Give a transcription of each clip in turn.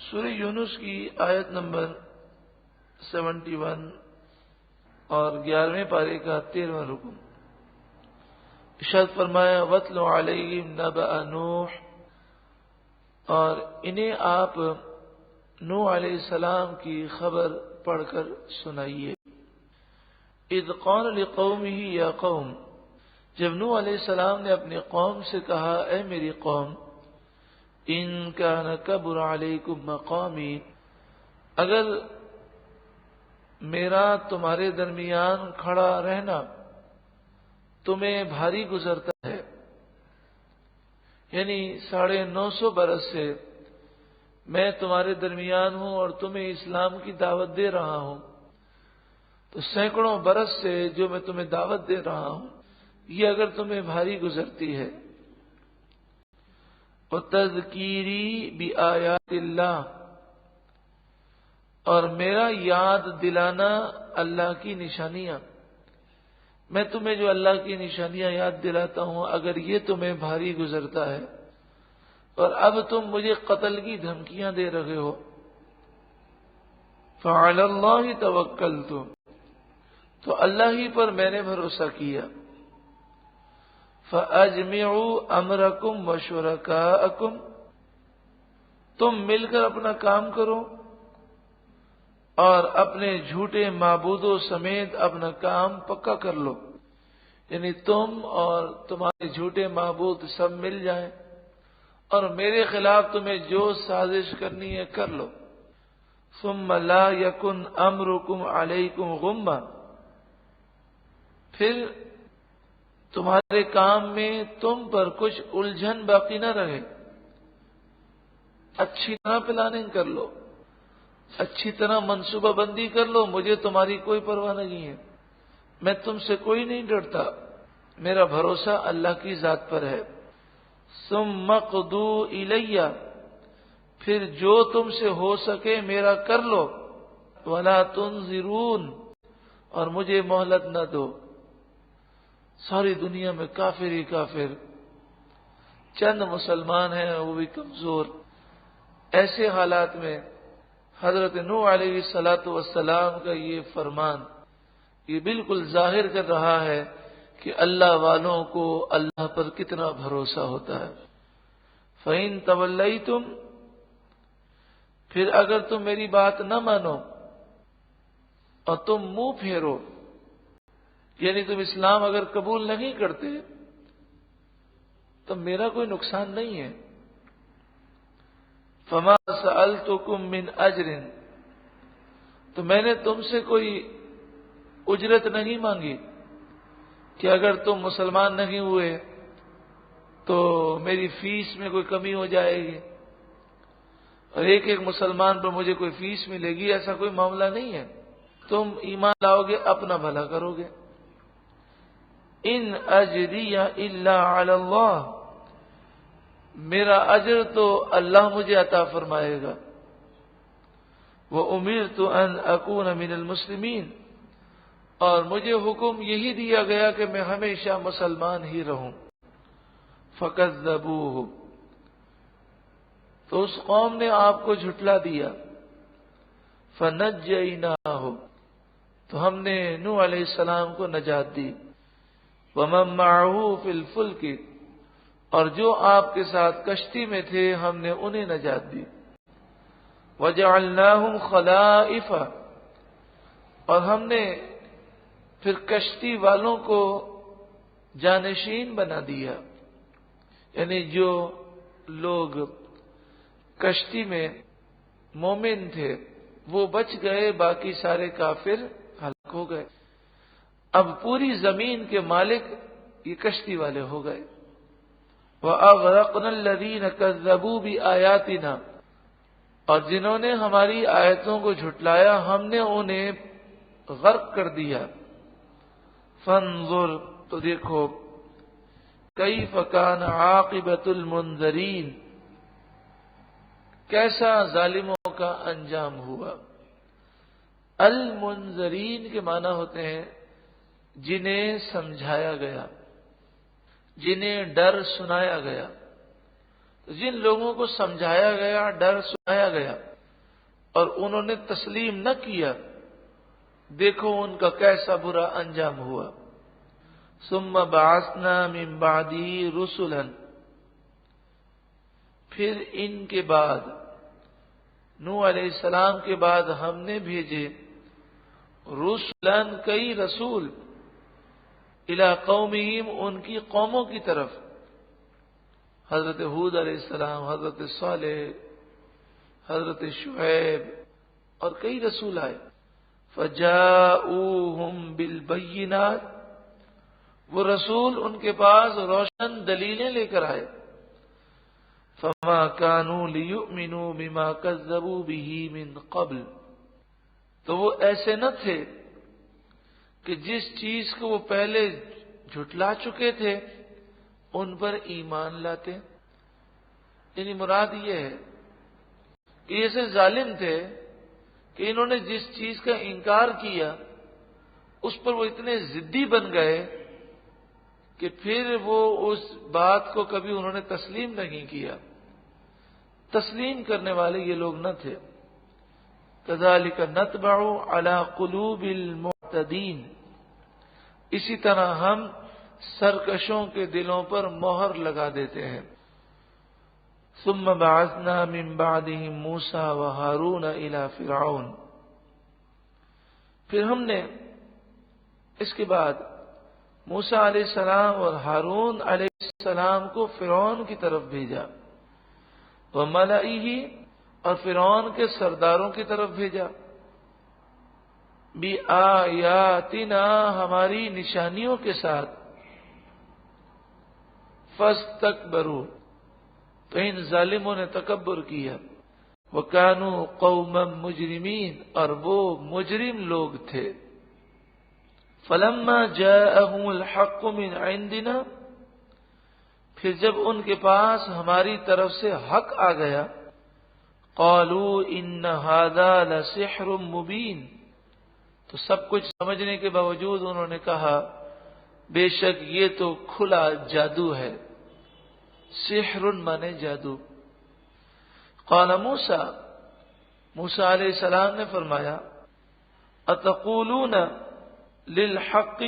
سورہ یونس کی آیت نمبر 71 اور 11ویں پارے کا 13واں رکن. ارشاد فرمایا وَاتْلُ عَلَيْهِمْ نَبَأَ نوح، اور انہیں آپ نوح علیہ السلام کی خبر پڑھ کر سنائیے. اذ قال لقومه یا قوم، جب نوح علیہ السلام نے اپنی قوم سے کہا اے میری قوم، ان کان کبر علیکم مقامی، اگر میرا تمہارے درمیان کھڑا رہنا تمہیں بھاری گزرتا ہے، یعنی 950 برس سے میں تمہارے درمیان ہوں اور تمہیں اسلام کی دعوت دے رہا ہوں، تو سینکڑوں برس سے جو میں تمہیں دعوت دے رہا ہوں یہ اگر تمہیں بھاری گزرتی ہے. وَتَذْكِيرِي بِآيَاتِ اللَّهِ، اور میرا یاد دلانا اللہ کی نشانیاں، میں تمہیں جو اللہ کی نشانیاں یاد دلاتا ہوں اگر یہ تمہیں بھاری گزرتا ہے اور اب تم مجھے قتل کی دھمکیاں دے رہے ہو. فَعَلَى اللَّهِ تَوَكَّلْتُ، تو اللہ ہی پر میں نے بھروسہ کیا. فَأَجْمِعُوا أَمْرَكُمْ وَشُرَكَاءَكُمْ، تم مل کر اپنا کام کرو اور اپنے جھوٹے معبودوں سمیت اپنا کام پکا کر لو، یعنی تم اور تمہارے جھوٹے معبود سب مل جائیں اور میرے خلاف تمہیں جو سازش کرنی ہے کر لو. ثم لا يكن امركم عليكم غمہ، پھر تمہارے کام میں تم پر کچھ الجھن باقی نہ رہے. اچھی طرح پلاننگ کر لو، اچھی طرح منصوبہ بندی کر لو، مجھے تمہاری کوئی پرواہ نہیں ہے، میں تم سے کوئی نہیں ڈرتا، میرا بھروسہ اللہ کی ذات پر ہے. ثم قضوا الیہ، پھر جو تم سے ہو سکے میرا کر لو. ولا تنظرون، اور مجھے مہلت نہ دو. ساری دنیا میں کافر ہی کافر، چند مسلمان ہیں وہ بھی کمزور. ایسے حالات میں حضرت نوح علیہ السلام کا یہ فرمان یہ بالکل ظاہر کر رہا ہے کہ اللہ والوں کو اللہ پر کتنا بھروسہ ہوتا ہے. فَإِن تَوَلَّيْتُمْ، پھر اگر تم میری بات نہ مانو اور تم منہ پھیرو، یعنی تم اسلام اگر قبول نہیں کرتے تو میرا کوئی نقصان نہیں ہے. فما سألتکم من اجر، تو میں نے تم سے کوئی اجرت نہیں مانگی کہ اگر تم مسلمان نہیں ہوئے تو میری فیس میں کوئی کمی ہو جائے گی اور ایک ایک مسلمان پر مجھے کوئی فیس ملے گی، ایسا کوئی معاملہ نہیں ہے. تم ایمان لاؤ گے اپنا بھلا کرو گے. ان اجری الا علی اللہ، میرا اجر تو اللہ مجھے عطا فرمائے گا. وَأُمِرْتُ أَنْ أَكُونَ مِنَ الْمُسْلِمِينَ، اور مجھے حکم یہی دیا گیا کہ میں ہمیشہ مسلمان ہی رہوں. فَكَذَّبُوهُ، تو اس قوم نے آپ کو جھٹلا دیا. فَنَجَّيْنَاهُ، تو ہم نے نوح علیہ السلام کو نجات دی. وَمَن مَّعَهُ فِي الْفُلْكِ، اور جو آپ کے ساتھ کشتی میں تھے ہم نے انہیں نجات دی. وَجَعَلْنَاهُمْ خَلَائِفَ، اور ہم نے پھر کشتی والوں کو جانشین بنا دیا، یعنی جو لوگ کشتی میں مومن تھے وہ بچ گئے، باقی سارے کافر ہلاک ہو گئے. اب پوری زمین کے مالک یہ کشتی والے ہو گئے. وَأَغْرَقْنَا الَّذِينَ كَذَّبُوا بِآيَاتِنَا، اور جنہوں نے ہماری آیتوں کو جھٹلایا ہم نے انہیں غرق کر دیا. فانظر، تو دیکھو، کیف کان عاقبۃ المنذرین، کیسا ظالموں کا انجام ہوا. المنذرین کے معنی ہوتے ہیں جنہیں سمجھایا گیا، جنہیں ڈر سنایا گیا. جن لوگوں کو سمجھایا گیا، ڈر سنایا گیا، اور انہوں نے تسلیم نہ کیا، دیکھو ان کا کیسا برا انجام ہوا۔ ثم بعثنا من بعده رسلا، پھر ان کے بعد، نوح علیہ السلام کے بعد ہم نے بھیجے رسلن کئی رسول، الی قومہم ان کی قوموں کی طرف، حضرت ہود علیہ السلام، حضرت صالح، حضرت شعیب اور کئی رسول آئے۔ فجاؤہم بالبینات، وہ رسول ان کے پاس روشن دلیلیں لے کر آئے۔ فما كانوا ليؤمنوا بما كذبوا به من قبل، تو وہ ایسے نہ تھے کہ جس چیز کو وہ پہلے جھٹلا چکے تھے ان پر ایمان لاتے۔ یعنی مراد یہ ہے کہ یہ ایسے ظالم تھے کہ انہوں نے جس چیز کا انکار کیا اس پر وہ اتنے ضدی بن گئے کہ پھر وہ اس بات کو کبھی انہوں نے تسلیم نہیں کیا۔ تسلیم کرنے والے یہ لوگ نہ تھے۔ کذالک نطبع علی قلوب المعتدین، اسی طرح ہم سرکشوں کے دلوں پر مہر لگا دیتے ہیں۔ ثم بعثنا من بعدهم موسى وهارون الى فرعون، پھر ہم نے اس کے بعد موسیٰ علیہ السلام اور ہارون علیہ السلام کو فرعون کی طرف بھیجا، وملئہ، اور فرعون کے سرداروں کی طرف بھیجا، بآیاتنا، ہماری نشانیوں کے ساتھ، فاستکبروا، تو ان ظالموں نے تکبر کیا، وکانوا قوما مجرمین، اور وہ مجرم لوگ تھے۔ فلما جاءهم الحق من عندنا، پھر جب ان کے پاس ہماری طرف سے حق آ گیا، قالوا ان هذا لسحر مبین، تو سب کچھ سمجھنے کے باوجود انہوں نے کہا بے شک یہ تو کھلا جادو ہے۔ سحر مانے جادو۔ قال موسیٰ، موسیٰ علیہ السلام نے فرمایا، اتقولون للحق،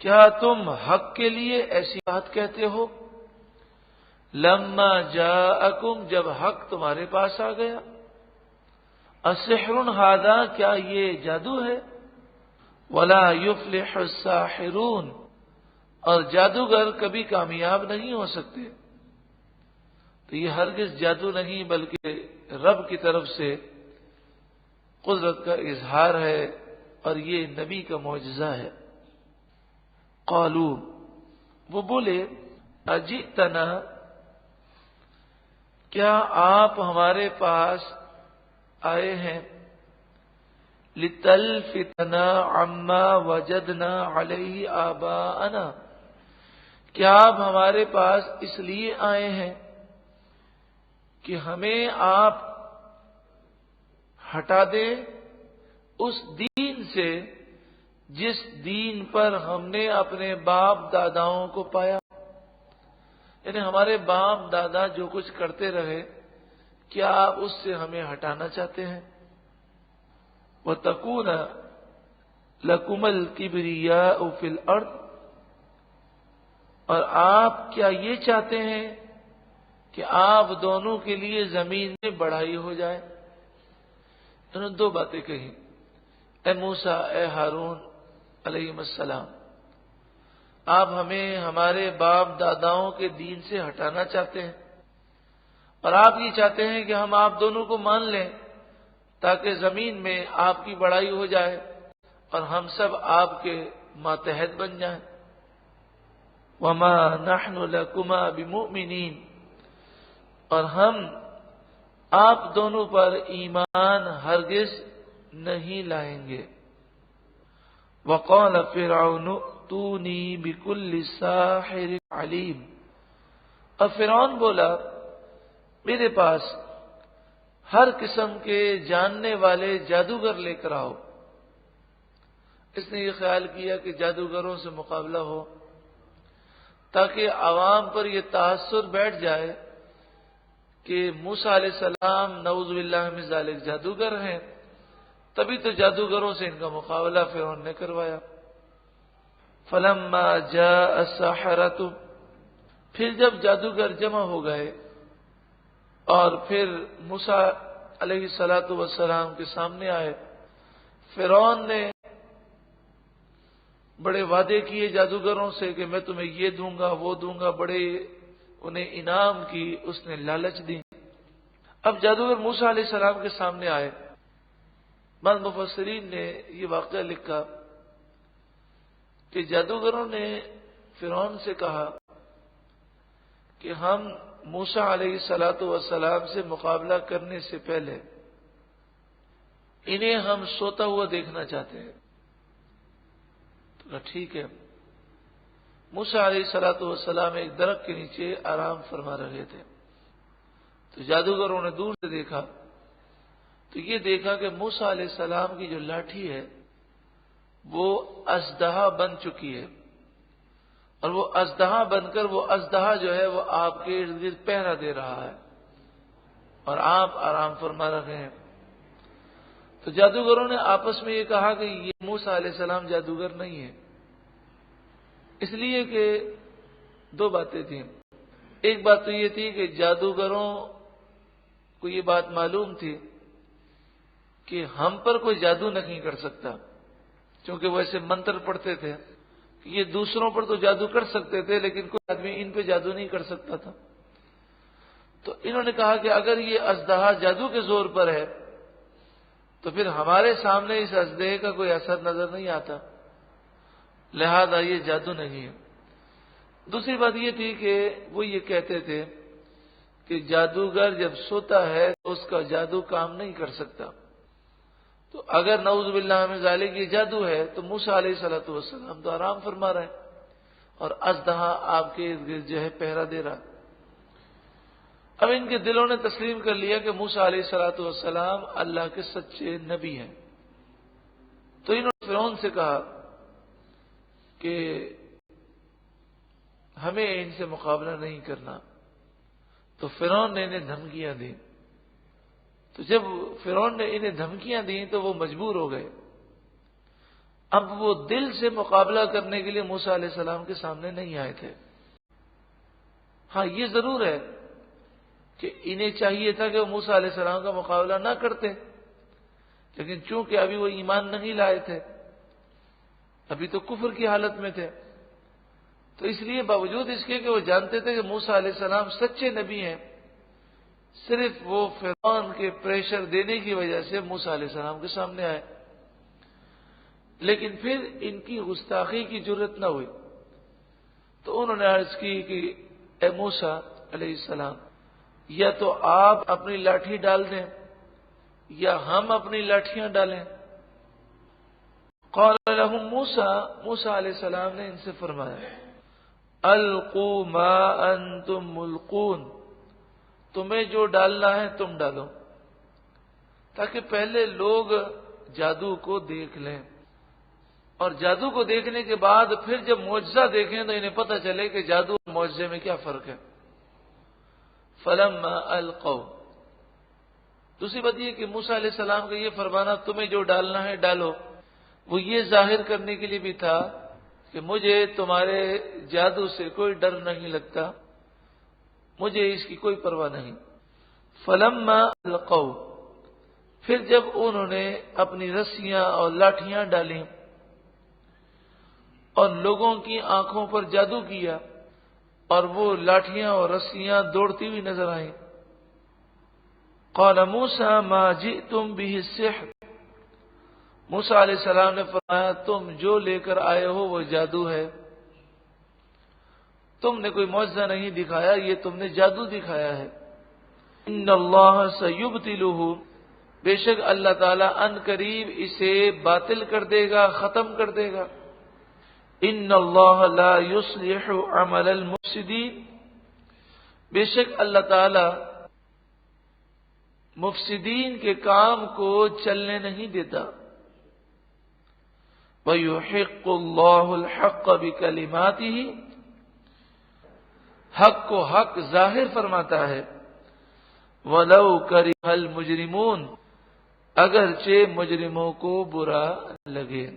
کیا تم حق کے لیے ایسی بات کہتے ہو؟ لما جاءکم، جب حق تمہارے پاس آ گیا۔ السحر ھذا، کیا یہ جادو ہے؟ ولا یفلح الساحرون، اور جادوگر کبھی کامیاب نہیں ہو سکتے۔ تو یہ ہرگز جادو نہیں بلکہ رب کی طرف سے قدرت کا اظہار ہے اور یہ نبی کا معجزہ ہے۔ قالوا، وہ بولے، اجئتنا، کیا آپ ہمارے پاس آئے ہیں، لتلفتنا عما وجدنا علیہ آباءنا، کیا آپ ہمارے پاس اس لیے آئے ہیں کہ ہمیں آپ ہٹا دیں اس دین سے جس دین پر ہم نے اپنے باپ داداؤں کو پایا؟ یعنی ہمارے باپ دادا جو کچھ کرتے رہے، کیا آپ اس سے ہمیں ہٹانا چاہتے ہیں؟ وَتَكُونَ لَكُمَ الْكِبْرِيَاءُ فِي الْأَرْضِ، اور آپ کیا یہ چاہتے ہیں کہ آپ دونوں کے لیے زمین میں بڑائی ہو جائے؟ انہوں نے دو باتیں کہی، اے موسیٰ، اے ہارون علیہ السلام، آپ ہمیں ہمارے باپ داداؤں کے دین سے ہٹانا چاہتے ہیں، اور آپ یہ چاہتے ہیں کہ ہم آپ دونوں کو مان لیں تاکہ زمین میں آپ کی بڑائی ہو جائے اور ہم سب آپ کے ماتحت بن جائیں۔ وَمَا نَحْنُ لَكُمَا بِمُؤْمِنِينَ، اور ہم آپ دونوں پر ایمان ہرگز نہیں لائیں گے۔ وَقَالَ فِرْعَوْنُ ائْتُونِي بِكُلِّ سَاحِرٍ عَلِيمٍ، اور فرعون بولا، میرے پاس ہر قسم کے جاننے والے جادوگر لے کر آؤ۔ اس نے یہ خیال کیا کہ جادوگروں سے مقابلہ ہو تاکہ عوام پر یہ تاثر بیٹھ جائے کہ موسیٰ علیہ السلام نعوذ باللہ من ذالک جادوگر ہیں، تبھی تو جادوگروں سے ان کا مقابلہ فرعون نے کروایا۔ فلما جاء السحرة، پھر جب جادوگر جمع ہو گئے اور پھر موسیٰ علیہ السلام کے سامنے آئے، فرعون نے بڑے وعدے کیے جادوگروں سے کہ میں تمہیں یہ دوں گا وہ دوں گا، بڑے انہیں انعام کی اس نے لالچ دی۔ اب جادوگر موسیٰ علیہ السلام کے سامنے آئے۔ بعض مفسرین نے یہ واقعہ لکھا کہ جادوگروں نے فرعون سے کہا کہ ہم موسیٰ علیہ السلام سے مقابلہ کرنے سے پہلے انہیں ہم سوتا ہوا دیکھنا چاہتے ہیں۔ تو کہا ٹھیک ہے۔ موسیٰ علیہ السلام ایک درخت کے نیچے آرام فرما رہے تھے، تو جادوگروں نے دور سے دیکھا تو یہ دیکھا کہ موسیٰ علیہ السلام کی جو لاٹھی ہے وہ اژدہا بن چکی ہے، اور وہ اژدہا بن کر وہ اژدہا جو ہے وہ آپ کے ارد گرد پہرا دے رہا ہے اور آپ آرام فرما رہے ہیں۔ تو جادوگروں نے آپس میں یہ کہا کہ یہ موسیٰ علیہ السلام جادوگر نہیں ہے، اس لیے کہ دو باتیں تھیں۔ ایک بات تو یہ تھی کہ جادوگروں کو یہ بات معلوم تھی کہ ہم پر کوئی جادو نہیں کر سکتا، چونکہ وہ ایسے منتر پڑھتے تھے کہ یہ دوسروں پر تو جادو کر سکتے تھے لیکن کوئی آدمی ان پہ جادو نہیں کر سکتا تھا۔ تو انہوں نے کہا کہ اگر یہ اژدہا جادو کے زور پر ہے تو پھر ہمارے سامنے اس اژدہے کا کوئی اثر نظر نہیں آتا، لہذا یہ جادو نہیں ہے۔ دوسری بات یہ تھی کہ وہ یہ کہتے تھے کہ جادوگر جب سوتا ہے تو اس کا جادو کام نہیں کر سکتا، تو اگر نعوذ باللہ من ذالک یہ جادو ہے تو موسیٰ علیہ السلام تو آرام فرما رہے ہیں اور اژدہا آپ کے ارد گرد جو ہے پہرا دے رہا۔ اب ان کے دلوں نے تسلیم کر لیا کہ موسیٰ علیہ السلام اللہ کے سچے نبی ہیں، تو انہوں نے فرعون سے کہا کہ ہمیں ان سے مقابلہ نہیں کرنا، تو فرعون نے انہیں دھمکیاں دی۔ تو جب فرعون نے انہیں دھمکیاں دی تو وہ مجبور ہو گئے، اب وہ دل سے مقابلہ کرنے کے لیے موسیٰ علیہ السلام کے سامنے نہیں آئے تھے۔ ہاں یہ ضرور ہے کہ انہیں چاہیے تھا کہ وہ موسیٰ علیہ السلام کا مقابلہ نہ کرتے، لیکن چونکہ ابھی وہ ایمان نہیں لائے تھے، ابھی تو کفر کی حالت میں تھے، تو اس لیے باوجود اس کے کہ وہ جانتے تھے کہ موسیٰ علیہ السلام سچے نبی ہیں، صرف وہ فرعون کے پریشر دینے کی وجہ سے موسیٰ علیہ السلام کے سامنے آئے، لیکن پھر ان کی گستاخی کی جرت نہ ہوئی۔ تو انہوں نے عرض کی کہ اے موسیٰ علیہ السلام، یا تو آپ اپنی لاٹھی ڈال دیں یا ہم اپنی لاٹھیاں ڈالیں۔ قال لهم موسیٰ علیہ السلام نے ان سے فرمایا القوا ما انتم ملقون، تمہیں جو ڈالنا ہے تم ڈالو، تاکہ پہلے لوگ جادو کو دیکھ لیں، اور جادو کو دیکھنے کے بعد پھر جب معجزہ دیکھیں تو انہیں پتہ چلے کہ جادو اور معجزے میں کیا فرق ہے۔ فلما القوا، دوسری بات یہ کہ موسیٰ علیہ السلام کا یہ فرمانا تمہیں جو ڈالنا ہے ڈالو، وہ یہ ظاہر کرنے کے لیے بھی تھا کہ مجھے تمہارے جادو سے کوئی ڈر نہیں لگتا، مجھے اس کی کوئی پرواہ نہیں۔ فلما القوا، پھر جب انہوں نے اپنی رسیاں اور لاٹھیاں ڈالیں اور لوگوں کی آنکھوں پر جادو کیا اور وہ لاٹھیاں اور رسیاں دوڑتی ہوئی نظر آئیں، قال موسیٰ ما جئتم به السحر، موسیٰ علیہ السلام نے فرمایا تم جو لے کر آئے ہو وہ جادو ہے، تم نے کوئی معجزہ نہیں دکھایا، یہ تم نے جادو دکھایا ہے۔ ان اللہ سیبطلہ، بے شک اللہ تعالیٰ ان قریب اسے باطل کر دے گا، ختم کر دے گا۔ ان اللہ لا یصلح عمل المفسدین، بے شک اللہ تعالیٰ مفسدین کے کام کو چلنے نہیں دیتا۔ وَيُحِقُّ اللَّهُ الْحَقَّ بِكَلِمَاتِهِ، حق کو حق ظاہر فرماتا ہے، وَلَوْ كَرِهَ الْمُجْرِمُونَ، اگرچہ مجرموں کو برا لگے۔